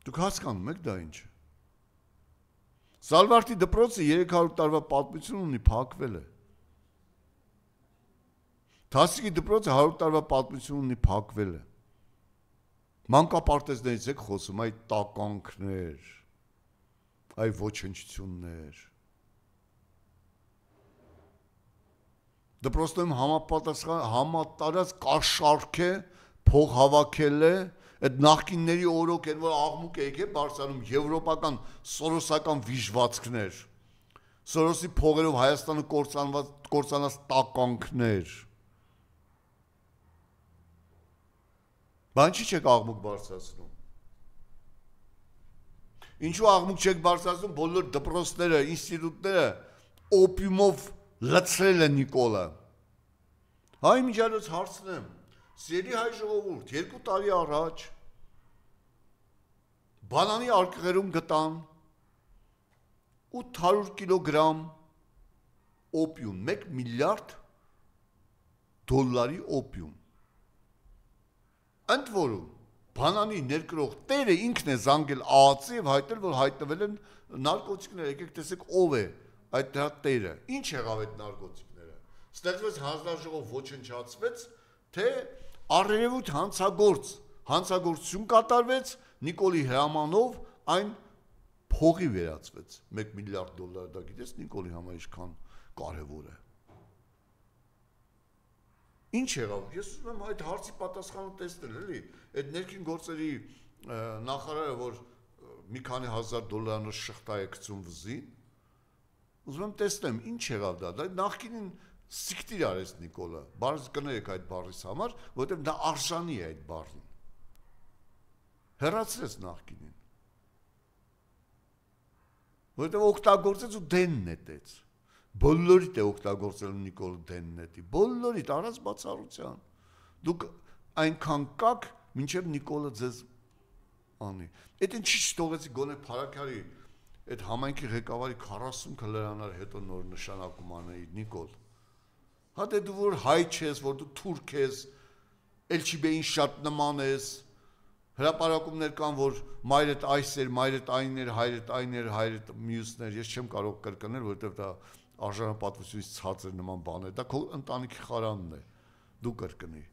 Դուք հասկանում եք դա ինչ է։ Սալվարտի դպրոցը 300 տարվա պատմություն ունի, փակվել է։ Թասիկի դպրոցը 100 տարվա պատմություն ունի, փակվել է։ Մանկապարտեզներից եք խոսում, այ տականքներ, այ ոչնչություններ։ Դպրոցներում համատարած կաշառք է, փող հավաքել է, այդ նախկինների օրոք են, որ աղմուկ է եկել բարձրանում եվրոպական սորոսական վիժվածքներ, Սորոսի փողերով Հայաստանը կործանած տականքներ։ Բան չի չեք աղմուկ բարձրացնում։ Ինչու աղմուկ չեք բարձրացնում, բոլոր դպրոցները, ինստիտուտները օպիումով լցրել են Նիկոլը։ Հայ միջալոց հարցնեմ, սիրելի հայ ժողովուրդ, 2 տարի առաջ բանանի արկղերում գտան 800 կիլոգրամ օպիում, 1 միլիարդ դոլարի օպիում։ Ընդ որում, բանանի ներկրող տերը ինքն է զանգել ԱԱՑ-ի եւ հայտնել, որ հայտնվել են նարկոտիկներ, եկեք տեսեք ով է այդ դրա տերը։ Ինչ եղավ այդ նարկոտիկները։ Ստեղծվեց հանձնաժողով, ոչնչացվեց, թե առերևույթ հանցագործություն կատարվեց, Նիկոլի հրամանով այն փողի վերածվեց 1 միլիարդ դոլար, դա գիտես Նիկոլի համար ինչքան կարևոր է։ Ինչ եղավ։ Ես ուզում եմ այդ հարցի պատասխանը տեսնել, էլի, այդ ներքին գործերի նախարարը, որ մի քանի հազար դոլարանոց շղթա է գցում վզին, ուզում եմ տեսնեմ, ինչ եղավ դա։ Դա նախկինին սիկտիր արեց Նիկոլը, բարձ կներեք այդ բառից համար, որովհետև դա արժանի է այդ բառին։ Հեռացրեց նախկինին։ Որովհետև օգտագործեց ու դեն նետեց։ Բոլորիդ է օգտագործել Նիկոլը դեն նետի, բոլորիդ առանց բացառության։ Դուք այնքան կաք, մինչև Նիկոլը ձեզ անի։ Այդ ինչի չթողեցի գոնե Փարաքարի այդ համայնքի ղեկավարի 40 քլերանար հետո նոր նշանակում անեի Նիկոլ։ Հա դե դու որ հայ չես, որ դու թուրք ես, Էլչիբեին շատ նման ես, հրապարակումներ կան, որ մայրդ այս էր, մայրդ այն էր, հայրդ այն էր, հայրդ մյուսներ, ես չեմ կարող կրկնել, որովհետև դա արժանապատվությունից ցածր նման բան է, դա քո ընտանիքի խարանն է, դու կրկնի։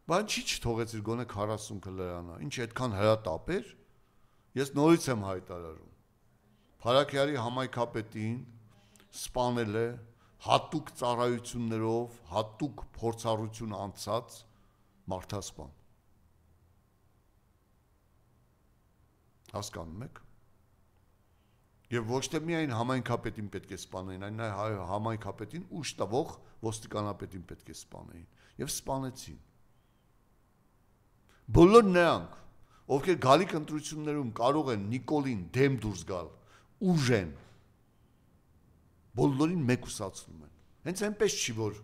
Բան չի չթողեցիր գոնե 40 քլերանա, ինչ այդքան հրատապ էր, ես նորից եմ հայտարարում։ Փարաքիարի համայնքապետին սպանել է հատուկ ծառայություններով, հատուկ փորձառություն անցած մարդասպան։ Հասկանում եք։ Եվ ոչ թե միայն համայնքապետին պետք է սպանեին, այն համայնքապետին ուժ տվող ոստիկանապետին պետք է սպանեին եւ սպանեցին։ Բոլոր նրանք, ովքեր գալիք ընտրություններում կարող են Նիկոլին դեմ դուրս գալ, ուժ են, բոլորին մեկուսացնում են։ Հենց այնպես չի, որ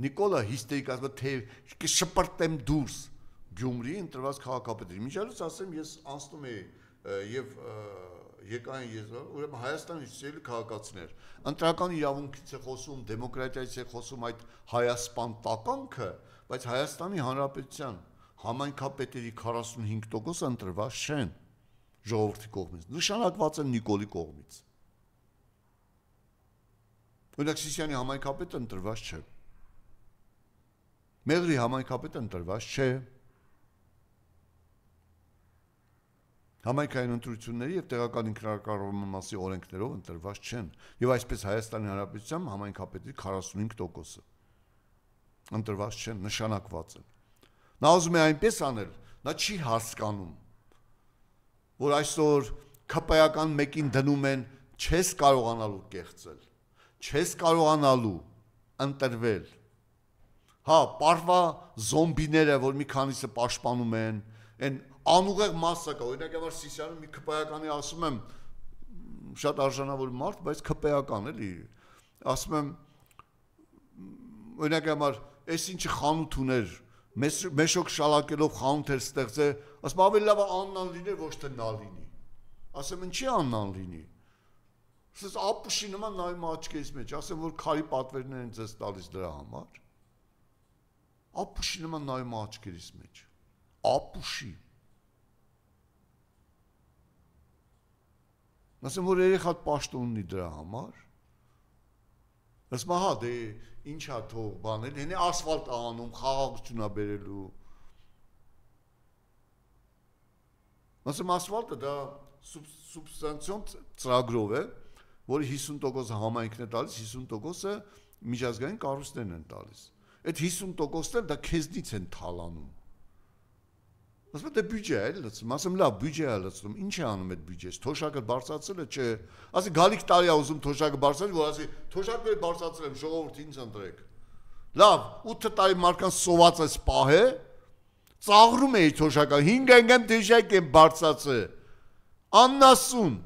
Նիկոլը հիստերիկ ասում է, թե կշպրտեմ դուրս Գյումրի ընտրված քաղաքապետին։ Միջալուց ասեմ, ես անցնում եի եւ եկային եզրով, ուրեմն Հայաստանի սիրելի քաղաքացիներ, ընտրական իրավունքից է խոսում, դեմոկրատիայից է խոսում այդ հայասպան տականքը, բայց Հայաստանի Հանրապետության համայնքապետերի 45% ընտրված չեն ժողովրդի կողմից, նշանակված են Նիկոլի կողմից։ Օրինակ Սիսիանի համայնքապետը ընտրված չէ։ Մեղրի համայնքապետը ընտրված չէ։ Համայնքային ընտրությունների եւ տեղական ինքնակառավարման մասի օրենքներով ընտրված չեն, եւ այսպես Հայաստանի Հանրապետության համայնքապետի 45%-ը ընտրված չեն, նշանակված են։ Նա ուզում է այնպես անել, նա չի հասկանում, որ այսօր ԿՊ-ական մեկին դնում են, չես կարողանալու կեղծել, չես կարողանալու ընտրվել։ Հա, պարվա զոմբիները, որ մի քանիսը պաշտպանում են, այն անուղեղ մասը կա, օրինակ համար Սիսիանում մի ԿՊ-ականի ասում եմ, շատ արժանավոր մարդ, բայց ԿՊ-ական էլի, ասում եմ, օրինակ համար, այս ինչը խանութ ուներ, մեշոք շալակելով խանութ էր ստեղծել, ասում ավելի լավ Աննան լիներ, ոչ թե նա լինի։ Ասեմ, ինչի Աննան լինի։ Ասես ապուշի նման նայում աչքերից մեջ, ասեմ, որ քարի պատվերներ են ձեզ տալիս դրա համար։ Ապուշի նման նայում աչքերից մեջ։ Ապուշի։ Ասեմ, որ երեխատ պաշտոն ունի դրա համար։ Ասում հա, դե ինչա թող բանել, հենի ասֆալտ անում, խաղաղություն բերելու։ Ասում ասֆալտը դա սուբստանցիոն ծրագրով է, որի 50% համայնքն է տալիս, 50%-ը միջազգային կառույցներն են տալիս։ Այդ 50%-ը դա քեզնից են թալանում։ Ասում դե բյուջե է լցնում, ասում լավ բյուջե է լցնում, ինչ է անում այդ բյուջես, թոշակը բարձրացել է, չէ։ Ասի գալիք տարի է ուզում թոշակը բարձրացնել, որ ասի թոշակը բարձրացել եմ, ժողովուրդ ինձ ընտրեք։ Լավ, 8 տարի մարդկանց սոված է սպահե, ծաղրում էի թոշակը, 5 անգամ թոշակ եմ բարձրացել։ Աննասուն։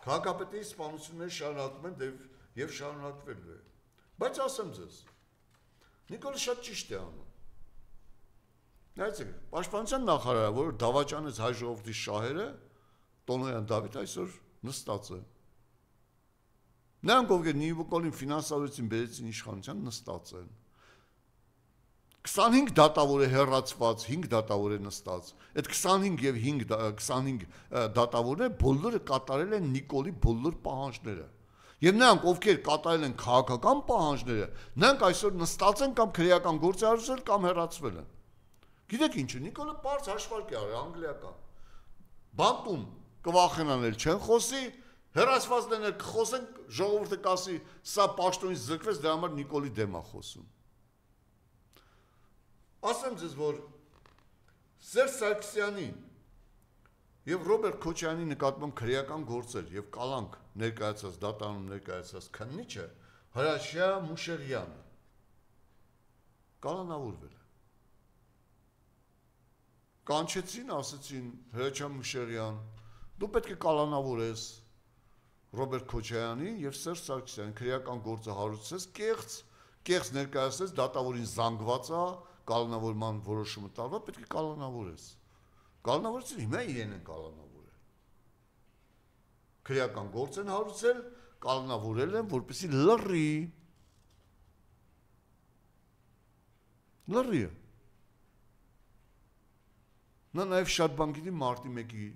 Քաղաքապետի սպանությունները շարունակվում են եւ շարունակվելու է։ Բայց ասեմ ձեզ, Նիկոլը շատ ճիշտ է անում։ Նայեցեք, Պաշտպանության նախարարը, որ դավաճանեց հայ ժողովրդի շահերը, Տոնոյան Դավիթ այսօր նստած է։ Նրանք ովքեր Նիկոլին ֆինանսավորեցին, բերեցին իշխանության, նստած են։ 25 դատավոր է հեռացված, 5 դատավոր է նստած։ Այդ 25 եւ 25 դատավորները բոլորը կատարել են Նիկոլի բոլոր պահանջները։ Եվ նրանք, ովքեր կատարել են քաղաքական պահանջները, նրանք այսօր նստած են կամ քրեական գործ արել կամ հեռացվել են։ Գիտեք ինչ է, Նիկոլը բարձ հաշվարկ է արել անգլիական։ Բանտում կվախենանել չեն խոսի, հեռացվածներն էլ կխոսեն, ժողովուրդը կասի, սա պաշտոնից զրկվեց, դրա համար Նիկոլի դեմ է խոսում։ Ասեմ ձեզ, որ Սերժ Սարգսյանին եւ Ռոբերտ Քոչարյանի նկատմամբ քրեական գործեր եւ կալանք ներկայացած դատարանում ներկայացած քննիչը Հրաշյա Մուշեղյանը կալանավորվել է։ Կանչեցին, ասեցին Հրաշյա Մուշեղյան, դու պետք է կալանավորես Ռոբերտ Քոչարյանին եւ Սերժ Սարգսյանին քրեական գործը հարուցես, կեղծ ներկայացրես, դատավորին զանգված է, կալանավորման որոշումը տալու, պետք է կալանավորես։ Կալանավորեցին, հիմա իրեն են կալանավորել։ Քրեական գործ են հարուցել, կալանավորել են, որպեսզի լռի։ Լռի է։ Նա նաև շատ բան գիտի մարտի 1-ի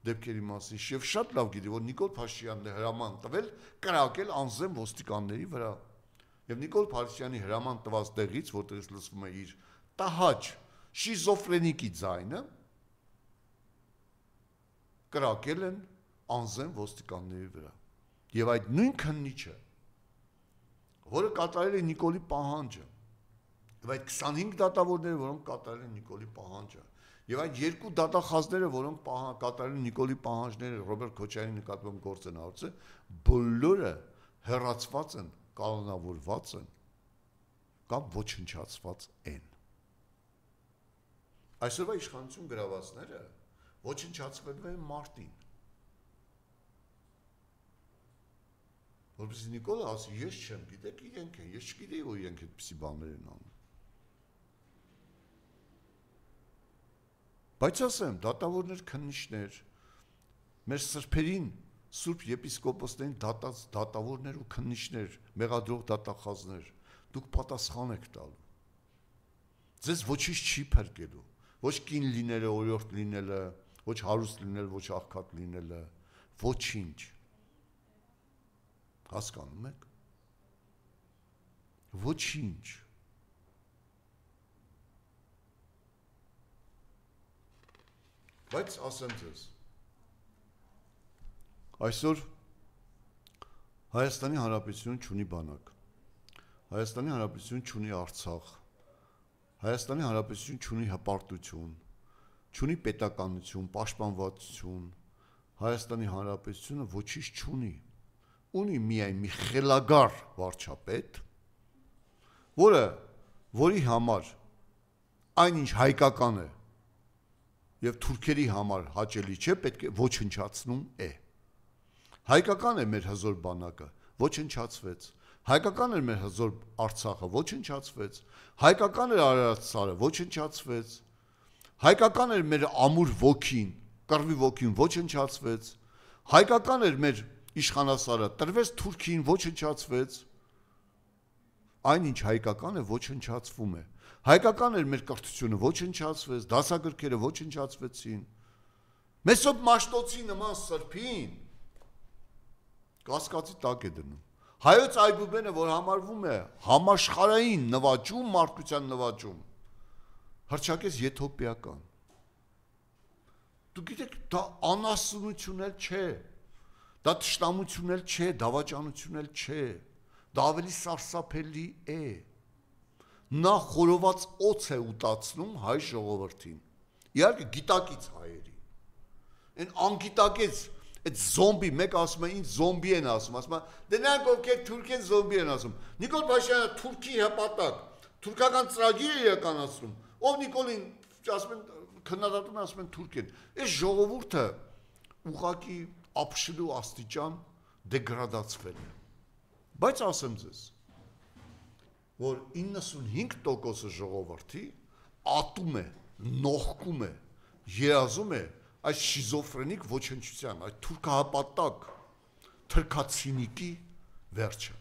դեպքերի մասին, եւ շատ լավ գիտի, որ Նիկոլ Փաշինյանն է հրաման տվել կրակել անզեմ ոստիկանների վրա։ Եվ Նիկոլ Փաշինյանի հրաման տված տեղից, որտեղից լսվում է իր տահաճ շիզոֆրենիկի ձայնը, կրակել են անզեմ ոստիկանների վրա։ Եվ այդ նույն քննիչը, որը կատարել է Նիկոլի պահանջը, եւ այդ 25 դատավորները, որոնք կատարել են Նիկոլի պահանջը, եւ այդ երկու դատախազները, որոնք կատարել են Նիկոլի պահանջները Ռոբերտ Քոչարյանի նկատմամբ գործընկերությունը, բոլորը հեռացված են, կանոնավորված են կամ ոչնչացված են։ Այսօրվա իշխանություն գրավածները ոչնչացվելու են մարտին։ Որպես Նիկոլը ասի, ես չեմ, գիտեք իրենք են, ես չգիտեի, որ իրենք այդպիսի բաներ են անում։ Բայց ասեմ, դատավորներ, քննիչներ, մեր սրբերին, սուրբ եպիսկոպոսներին դատած դատավորներ ու քննիչներ, մեղադրող դատախազներ, դուք պատասխան եք տալու։ Ձեզ ոչինչ չի փրկելու, ոչ կին լինելը, օրիորդ լինելը, ոչ հարուստ լինելը, ոչ աղքատ լինելը, ոչինչ։ Հասկանում եք։ Ոչինչ։ Բայց ասեմ ձեզ, այսօր Հայաստանի Հանրապետություն չունի բանակ, Հայաստանի Հանրապետություն չունի Արցախ, Հայաստանի Հանրապետություն չունի հպարտություն, չունի պետականություն, պաշտպանվածություն, Հայաստանի Հանրապետությունը ոչինչ չունի, ունի միայն մի խելագար վարչապետ, որի համար այնինչ հայկական է եւ թուրքերի համար հաճելի չէ, պետք է ոչնչացնում է։ Հայկական է մեր հզոր բանակը, ոչնչացվեց։ Հայկական էր մեր հզոր Արցախը, ոչնչացվեց։ Հայկական էր Արարատսարը, ոչնչացվեց։ Հայկական էր մեր ամուր ոգին, կռվի ոգին, ոչնչացվեց։ Հայկական էր մեր իշխանասարը, տրվեց Թուրքին, ոչնչացվեց։ Այնինչ հայկական է, ոչնչացվում է։ Հայկական էր մեր կրթությունը, ոչնչացվեց, դասագրքերը ոչնչացվեցին։ Մեսոբ Մաշտոցի նման սրբին կասկածի տակ է դնում։ Հայոց այբուբենը, որ համարվում է համաշխարհային նվաճում, մարդկության նվաճում, հռչակեց եթոպիական։ Դուք գիտեք, դա անասունություն էլ չէ, դա թշնամություն էլ չէ, դավաճանություն էլ չէ, դա ավելի սարսափելի է։ Նա խորոված օձ է ուտացնում հայ ժողովրդին, իհարկե գիտակից հայերի, են անգիտակից այդ զոմբի, մեկ ասում է, ինձ զոմբի են ասում, ասում է, դե նրանք ովքեր թուրք են զոմբի են ասում, Նիկոլ Փաշինյանը թուրքի հպատակ, թուրքական ծրագիր է իրականացնում, ով Նիկոլին ասում են, քննադատում են, ասում են թուրք են, այս ժողովուրդը ուղղակի ապշելու աստիճան դեգրադացվել է, բայց ասեմ ձեզ, որ 95% ժողովրդի ատում է, նողկում է, երազում է այս շիզոֆրենիկ ոչնչության, այդ թուրքահապատակ թրքացինիկի վերջը։